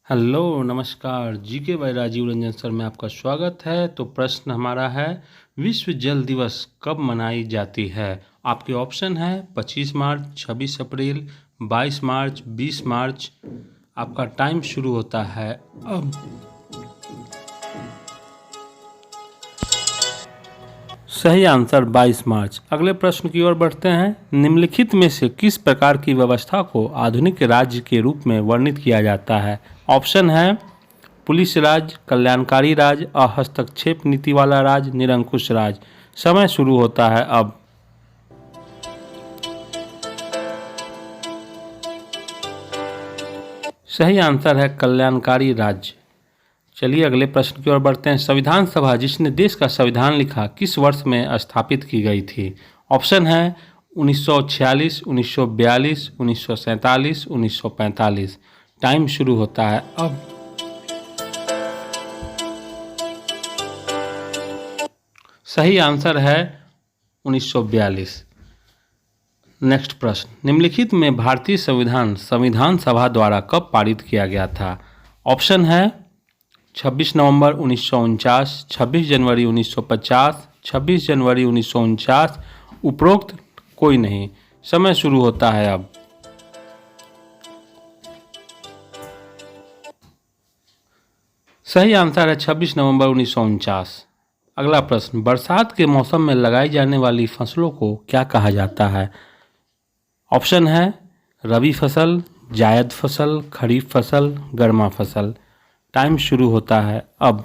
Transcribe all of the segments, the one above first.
Hello नमस्कार GK by Rajiv Ranjan sir में आपका स्वागत है। तो प्रश्न हमारा है, विश्व जल दिवस कब मनाई जाती है। आपके ऑप्शन है 25 मार्च, 26 अप्रैल, 22 मार्च, 20 मार्च। आपका टाइम शुरू होता है अब। सही आंसर 22 मार्च। अगले प्रश्न की ओर बढ़ते हैं। निम्नलिखित में से किस प्रकार की व्यवस्था को आधुनिक राज्य के रूप में वर्णित किया जाता है। ऑप्शन है पुलिस राज, कल्याणकारी राज, हस्तक्षेप नीति वाला राज, निरंकुश राज। समय शुरू होता है अब। सही आंसर है कल्याणकारी राज्य। चलिए अगले प्रश्न की ओर बढ़ते हैं। संविधान सभा जिसने देश का संविधान लिखा किस वर्ष में स्थापित की गई थी। ऑप्शन है 1946, 1942, 1947, 1945। टाइम शुरू होता है अब। सही आंसर है 1942। नेक्स्ट प्रश्न, निम्नलिखित में भारतीय संविधान संविधान सभा द्वारा कब पारित किया गया था। ऑप्शन है 26 नवंबर 1949, 26 जनवरी 1950, 26 जनवरी 1949। उपरोक्त कोई नहीं। समय शुरू होता है अब। सही आंसर है 26 नवंबर 1949। अगला प्रश्न, बरसात के मौसम में लगाई जाने वाली फसलों को क्या कहा जाता है। ऑप्शन है रबी फसल, जायद फसल, खरीफ फसल, गर्मा फसल। टाइम शुरू होता है अब।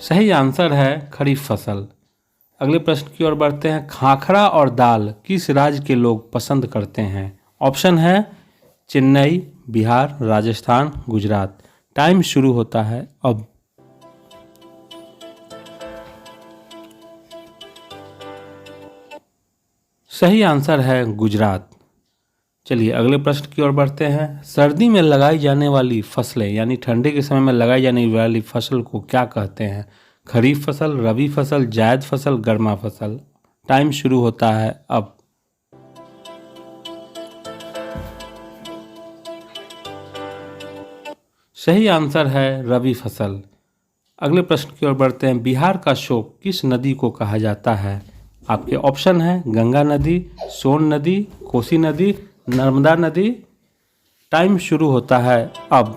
सही आंसर है खरीफ फसल। अगले प्रश्न की ओर बढ़ते हैं। खाखरा और दाल किस राज्य के लोग पसंद करते हैं। ऑप्शन है चेन्नई, बिहार, राजस्थान, गुजरात। टाइम शुरू होता है अब। सही आंसर है गुजरात। चलिए अगले प्रश्न की ओर बढ़ते हैं। सर्दी में लगाई जाने वाली फसलें यानी ठंडी के समय में लगाई जाने वाली फसल को क्या कहते हैं। खरीफ फसल, रबी फसल, जायद फसल, गर्मा फसल। टाइम शुरू होता है अब। सही आंसर है रबी फसल। अगले प्रश्न की ओर बढ़ते हैं। बिहार का शोक किस नदी को कहा जाता है। आपके ऑप्शन है गंगा नदी, सोन नदी, कोसी नदी, नर्मदा नदी। टाइम शुरू होता है अब।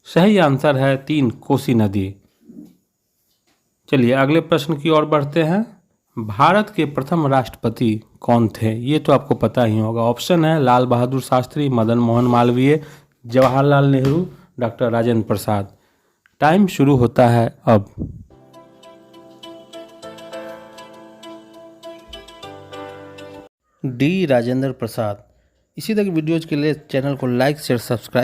सही आंसर है 3 कोसी नदी। चलिए अगले प्रश्न की ओर बढ़ते हैं। भारत के प्रथम राष्ट्रपति कौन थे। ये तो आपको पता ही होगा। ऑप्शन है लाल बहादुर शास्त्री, मदन मोहन मालवीय, जवाहरलाल नेहरू, डॉक्टर राजेंद्र प्रसाद। टाइम शुरू होता है अब। डी राजेंद्र प्रसाद। इसी तरह की वीडियोज़ के लिए चैनल को लाइक शेयर सब्सक्राइब